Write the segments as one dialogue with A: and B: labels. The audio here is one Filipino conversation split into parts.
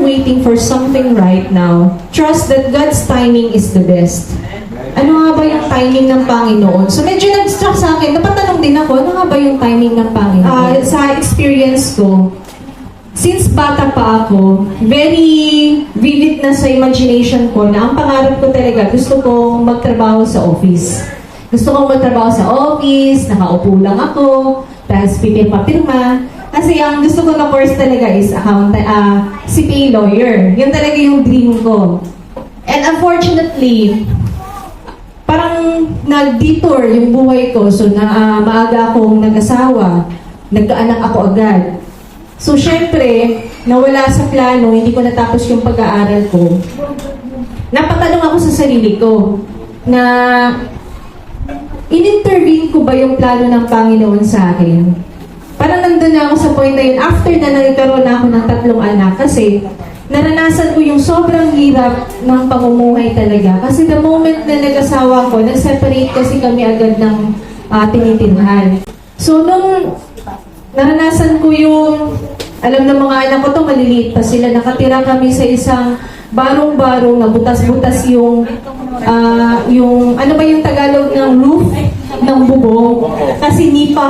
A: waiting for something right now, trust that God's timing is the best. Ano nga ba yung timing ng Panginoon? So medyo nag-struck sa akin, napatanong din ako, ano nga ba yung timing ng Panginoon? Sa experience ko, since bata pa ako, very vivid na sa imagination ko na ang pangarap ko talaga, gusto kong magtrabaho sa office. Gusto kong magtrabaho sa office, nakaupo lang ako, tapos pipirma-pirma. Kasi ang gusto ko na course talaga is CPA lawyer. Yun talaga yung dream ko. And unfortunately, parang nag-detour yung buhay ko. So, maaga akong nag-asawa. Nagkaanak ako agad. So, syempre, nawala sa plano, hindi ko natapos yung pag-aaral ko. Napatanong ako sa sarili ko na in-intervene ko ba yung plano ng Panginoon sa akin? Parang nandun na ako sa point na yun after na nagkaroon na ako ng 3 anak kasi naranasan ko yung sobrang hirap ng pamumuhay talaga. Kasi the moment na nag-asawa ko, nag-separate kasi kami agad ng tinitirhan. So, nung naranasan ko yung, alam ng mga anak ko to, maliliit pa sila, nakatira kami sa isang barong-barong na butas-butas yung, ano ba yung Tagalog ng roof? Ng bubong. Kasi nipa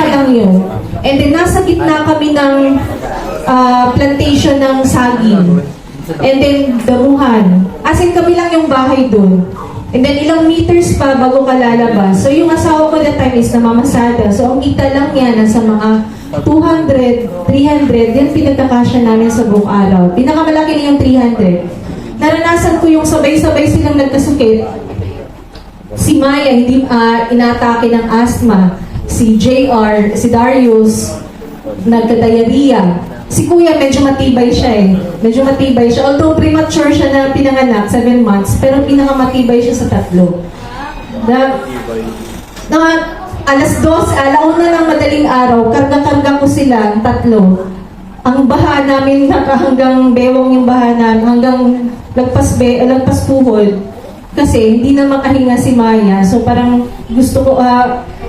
A: lang yun. And then, nasa gitna kami ng plantation ng saging. And then, damuhan. As in, kami lang yung bahay doon. And then, ilang meters pa bago ka lalabas. So, yung asawa ko that time is namamasada. So, ang kita lang yan, nasa mga 200, 300, yan pinagkakasya namin sa buong araw. Pinakamalaki na yung 300. Naranasan ko yung sabay-sabay silang nagkasakit. Si Maya, hindi inatake ng asthma. Si JR, si Darius, nagka-diarrhea. Si Kuya, medyo matibay siya eh. Medyo matibay siya. Although premature siya na pinanganak, 7 months, pero pinakamatibay siya sa 3. Alas 2, alauna ng madaling araw, karga-karga ko sila, 3. Ang baha namin, hanggang bewang yung baha namin, hanggang lagpas puhod. Kasi hindi na makahinga si Maya. So parang gusto ko,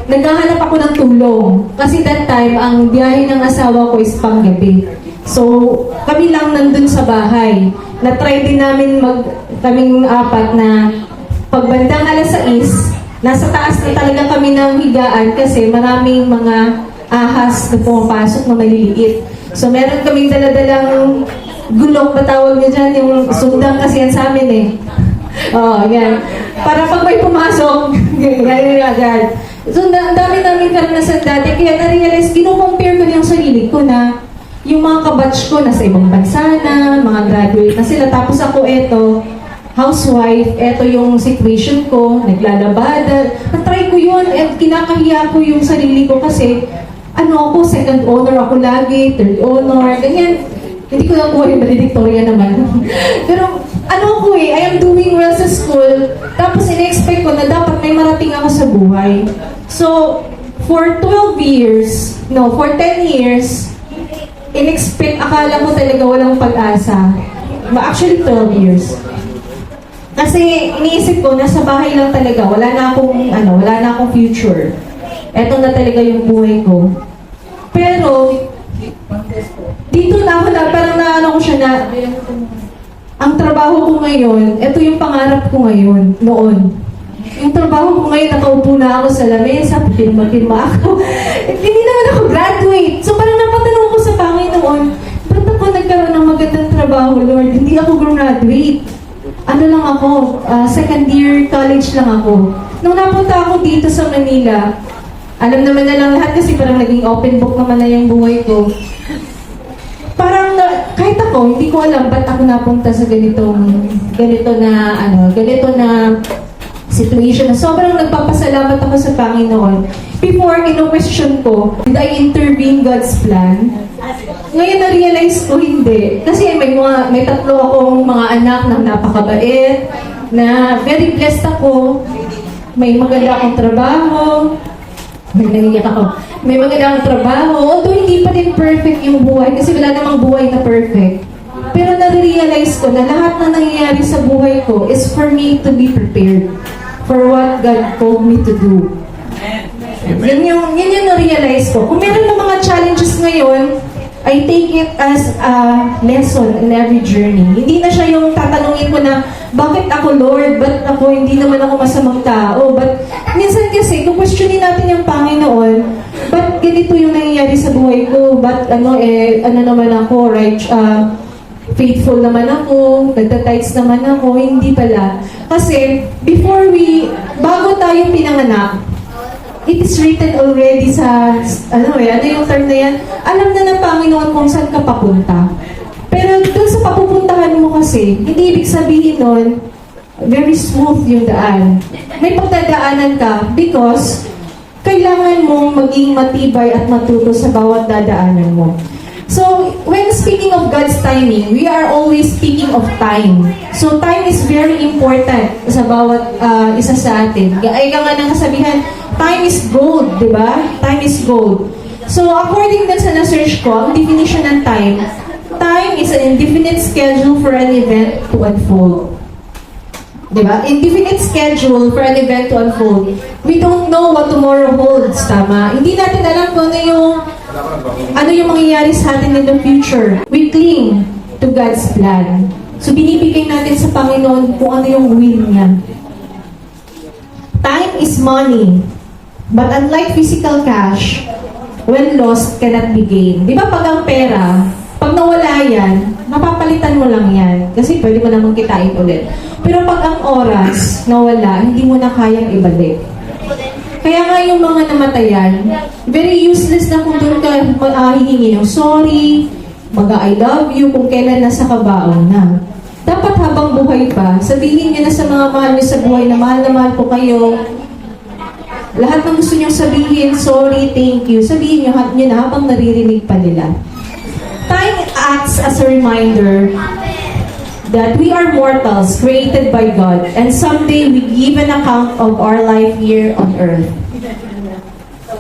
A: naghahanap ako ng tulong. Kasi that time, ang biyahe ng asawa ko is panggabi. So kami lang nandun sa bahay. Na-try din namin kaming 4 na pagbandang alas 6, nasa taas na talaga kami ng higaan kasi maraming mga ahas na pumapasok na maliliit. So meron kaming daladalang gulong, patawag niya dyan, yung sundang kasi yan sa amin eh. Yan. Para pag may pumasok, ganyan agad. So, ang dami namin karanasan dati. Kaya na-realize, kino-compare ko yung sarili ko na yung mga kabatch ko nasa ibang bansa na, mga graduate na sila. Tapos ako, housewife, yung situation ko, naglalabada. Na-try ko yun at kinakahiya ko yung sarili ko kasi ako, second honor ako lagi, third honor, ganyan. Hindi ko nakuha yung valedictorian naman. Pero I am doing well sa school, tapos in-expect ko na dapat may marating ako sa buhay. So, for 10 years, akala ko talaga walang pag-asa. Actually, 12 years. Kasi iniisip ko, nasa bahay lang talaga, wala na akong future. Eto na talaga yung buhay ko. Pero, dito na ako parang ko siya na, ang trabaho ko ngayon, ito yung pangarap ko ngayon, noon. Yung trabaho ko ngayon, nakaupo na ako sa lamesa, pirma ako. Hindi naman ako graduate. So parang napatanong ko sa Panginoon, ba't ako nagkaroon ng magandang trabaho, Lord? Hindi ako graduate. Lang ako, second year college lang ako. Nung napunta ako dito sa Manila, alam naman na lang lahat kasi parang naging open book naman na yung buhay ko. Parang kahit ako, hindi ko alam ba't ako napunta sa ganito na situation na sobrang nagpapasalamat ako sa Panginoon. Before, ino-question ko, did I intervene God's plan? Ngayon na-realize ko, hindi. Kasi may 3 akong mga anak na napakabait, na very blessed ako, may maganda akong trabaho, may maganda akong trabaho, although hindi pa din perfect yung buhay, kasi wala namang buhay na perfect. Pero na-realize ko na lahat na nangyayari sa buhay ko is for me to be prepared for what God told me to do. Yan yung na-realize ko. Kung meron na mga challenges ngayon, I take it as a lesson in every journey. Hindi na siya yung tatanungin ko na, bakit ako Lord? Ba't ako, hindi naman ako masamang tao? But minsan kasi, kung questionin natin yung Panginoon, ba't ganito yung nangyayari sa buhay ko? Ba't ano naman ako, right? Faithful naman ako, nagtatights naman ako, hindi pala. Kasi, bago tayo pinanganak, it is written already sa, ano yung term na yan? Alam na ng Panginoon kung saan ka papunta. Pero dun sa papupuntahan mo kasi, hindi ibig sabihin nun, very smooth yung daan. May pagdadaanan ka because kailangan mong maging matibay at matuto sa bawat dadaanan mo. So, when speaking of God's timing, we are always speaking of time. So, time is very important sa bawat isa sa atin. Ay ka nga ng kasabihan, time is gold, di ba? Time is gold. So, according din sa na-search ko, ang definition ng time is an indefinite schedule for an event to unfold. Diba? Indefinite schedule for an event to unfold. We don't know what tomorrow holds, tama? Hindi natin alam kung ano yung mangyayari sa atin in the future. We cling to God's plan. So, binibigay natin sa Panginoon kung ano yung will niya. Time is money. But unlike physical cash, when lost, cannot be gained. Di ba pag ang pera, pag nawala yan, mapapalitan mo lang yan. Kasi pwede mo namang kitain ulit. Pero pag ang oras nawala, hindi mo na kayang ibalik. Kaya nga yung mga namatayan, very useless na kung doon ka hihingi ng sorry, mag-I love you, kung kailan nasa kabaong na. Dapat habang buhay pa, sabihin niyo na sa mga mahal niyo sa buhay na mahal ko kayo. Lahat ng gusto niyo sabihin, sorry, thank you, sabihin niyo na habang naririnig pa nila. Time acts as a reminder that we are mortals created by God and someday we give an account of our life here on earth.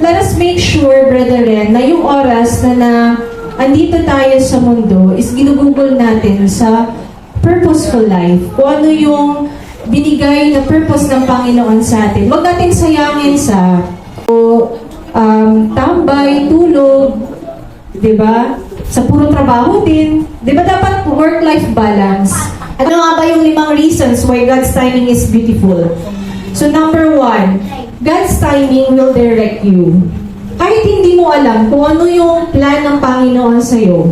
A: Let us make sure, brethren, na yung oras na andito tayo sa mundo is ginugugol natin sa purposeful life. Kung ano yung binigay na purpose ng Panginoon sa atin. Huwag natin sayangin sa tambay, tulog, di ba? Sa puro trabaho din. Di ba dapat work-life balance? Ano nga ba yung 5 reasons why God's timing is beautiful? So number 1, God's timing will direct you. Kahit hindi mo alam kung ano yung plan ng Panginoon sa'yo,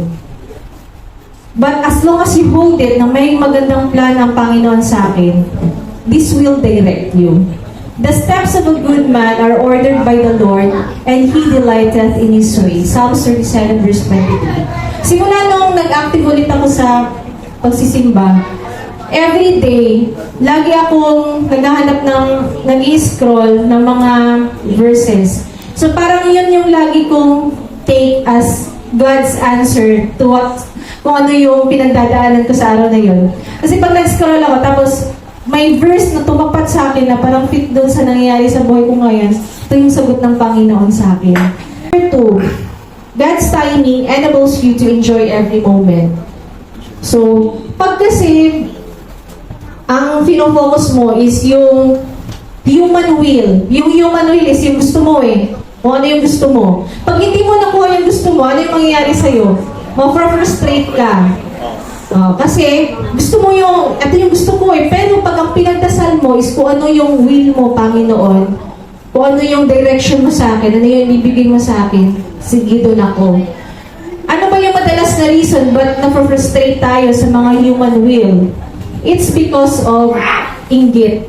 A: but as long as you hold it na may magandang plan ng Panginoon sa akin, this will direct you. The steps of a good man are ordered by the Lord, and He delighteth in His way. Psalms 37 verse 23. Simula nung nag-active ulit ako sa pagsisimba, every day, lagi akong naghahanap nag-i-scroll ng mga verses. So parang yun yung lagi kong take as God's answer to kung ano yung pinagdadaanan ko sa araw na yun. Kasi pag nag-scroll ako, tapos may verse na tumapat sa akin na parang fit doon sa nangyayari sa buhay ko ngayon, ito yung sagot ng Panginoon sa akin. Number 2, God's timing enables you to enjoy every moment. So, pag kasi ang fino-focus mo is yung human will. Yung human will is yung gusto mo eh. Kung ano yung gusto mo. Pag hindi mo nakuha yung gusto mo, ano yung mangyayari sa'yo? Ma-frustrate ka. Kasi gusto mo ito yung gusto ko eh. Pero pag ang pinagdasal mo is kung ano yung will mo, Panginoon, kung ano yung direction mo sa akin, ano yung ibibigay mo sa akin, sige doon ako. Ano ba yung madalas na reason ba't na-frustrate tayo sa mga human will? It's because of inggit.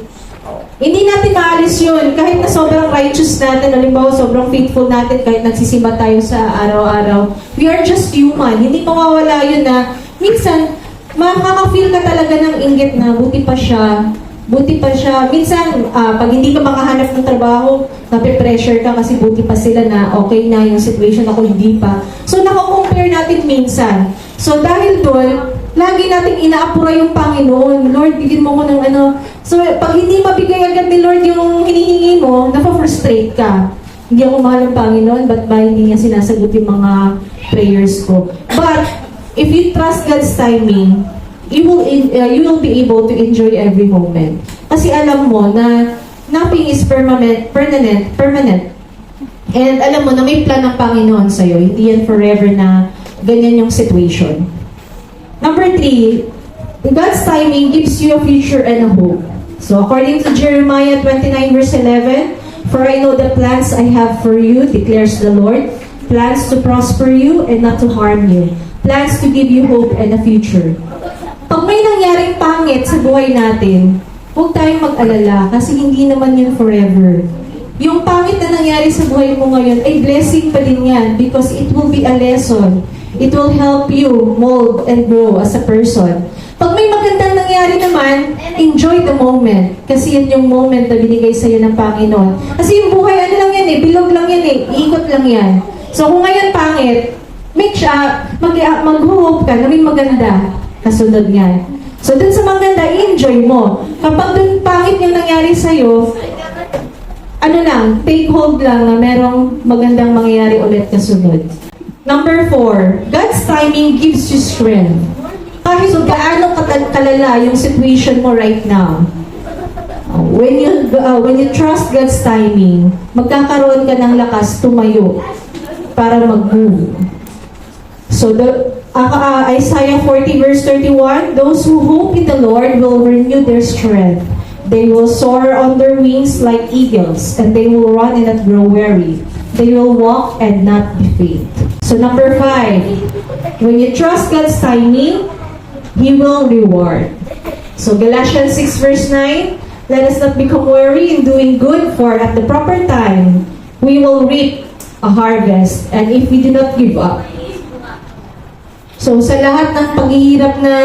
A: Hindi natin maalis yun. Kahit na sobrang righteous natin, halimbawa sobrang faithful natin, kahit nagsisimba tayo sa araw-araw, we are just human. Hindi mawawala yun na minsan, makaka-feel ka talaga ng inggit na buti pa siya. Minsan, pag hindi ka makahanap ng trabaho, nape-pressure ka kasi buti pa sila na okay na yung situation, ako hindi pa. So, nako-compare natin minsan. So, dahil doon, lagi nating inaapura yung Panginoon. Lord, bigyan mo ko ng ano. So, pag hindi mabigay agad ni Lord yung hinihingi mo, napafrustrate ka. Hindi ako mahal ng Panginoon, ba't ba hindi niya sinasagot yung mga prayers ko? But, if you trust God's timing, you will be able to enjoy every moment. Kasi alam mo na nothing is permanent. And alam mo na may plan ng Panginoon sa'yo. Hindi yan forever na ganyan yung situation. Number 3, God's timing gives you a future and a hope. So according to Jeremiah 29 verse 11, "For I know the plans I have for you, declares the Lord, plans to prosper you and not to harm you, plans to give you hope and a future." Pag may nangyaring pangit sa buhay natin, huwag tayong mag-alala kasi hindi naman yun forever. Yung pangit na nangyari sa buhay mo ngayon ay blessing pa din yan because it will be a lesson. It will help you mold and grow as a person. Pag may magandang nangyari naman, enjoy the moment. Kasi yan yung moment na binigay sa'yo ng Panginoon. Kasi yung buhay, ano lang yan eh, bilog lang yan eh, ikot lang yan. So kung ngayon pangit, make sure, mag-hope ka na may maganda kasunod yan. So dun sa maganda, enjoy mo. Kapag dun pangit yung nangyari sa'yo, ano lang, take hold lang na merong magandang mangyayari ulit kasunod. Number 4, God's timing gives you strength. Kahit gaano kalala yung situation mo right now, when you trust God's timing, magkakaroon ka ng lakas tumayo para mag-move. So Isaiah 40 verse 31, "Those who hope in the Lord will renew their strength. They will soar on their wings like eagles, and they will run and not grow weary. They will walk and not be faint." So number 5, when you trust God's timing, He will reward. So Galatians 6 verse 9, "Let us not become weary in doing good, for at the proper time, we will reap a harvest, and if we do not give up." So sa lahat ng paghihirap na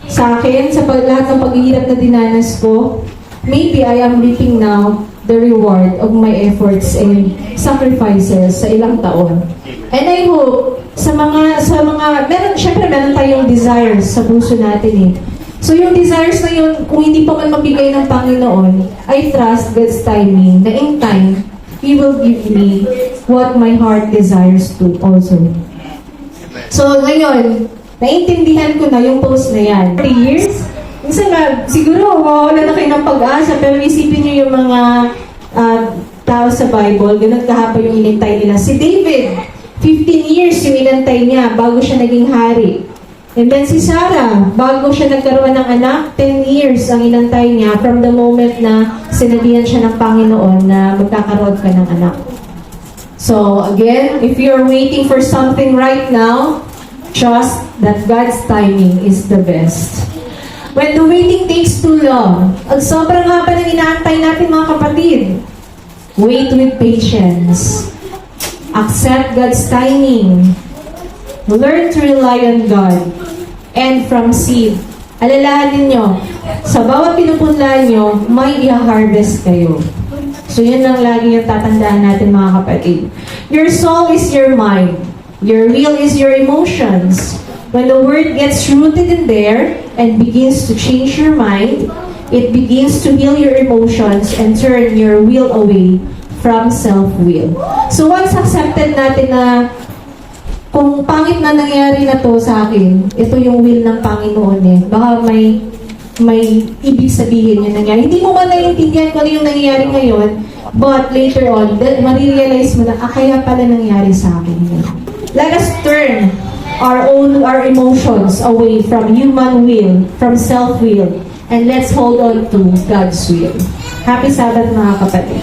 A: sa akin, sa lahat ng paghihirap na dinanas ko, maybe I am reaping now the reward of my efforts and sacrifices sa ilang taon. And I hope meron tayong desires sa puso natin eh. So yung desires na yun, kung hindi pa man mabigay ng Panginoon, I trust God's timing, na in time, He will give me what my heart desires to also. So ngayon, naiintindihan ko na yung post na yan. 3 years, minsan nga, siguro mawawala na kayo ng pag-asa, pero isipin nyo yung mga tao sa Bible, ganun kahaba yung inintay nila. Si David, 15 years yung inantay niya bago siya naging hari. And then si Sarah, bago siya nagkaroon ng anak, 10 years ang inantay niya from the moment na sinabihan siya ng Panginoon na magkakaroon ka ng anak. So again, if you're waiting for something right now, trust that God's timing is the best. When the waiting takes too long, ang sobrang haba ng inaantay natin mga kapatid, wait with patience. Accept God's timing. Learn to rely on God. And from seed, alalahanin nyo, sa bawat pinupunlaan nyo, may i-harvest kayo. So yun lang lagi yung tatandaan natin mga kapatid. Your soul is your mind. Your will is your emotions. When the word gets rooted in there and begins to change your mind, it begins to heal your emotions and turn your will away from self-will. So once accepted natin na kung pangit na nangyari na to sa akin, ito yung will ng Panginoon eh. Baka may ibig sabihin yung nangyari. Hindi mo man naiintindihan kung ano yung nangyayari ngayon, but later on, marirealize mo na, kaya pala nangyari sa akin. Let us turn our emotions away from human will, from self-will, and let's hold on to God's will. Happy Sabbath mga kapatid.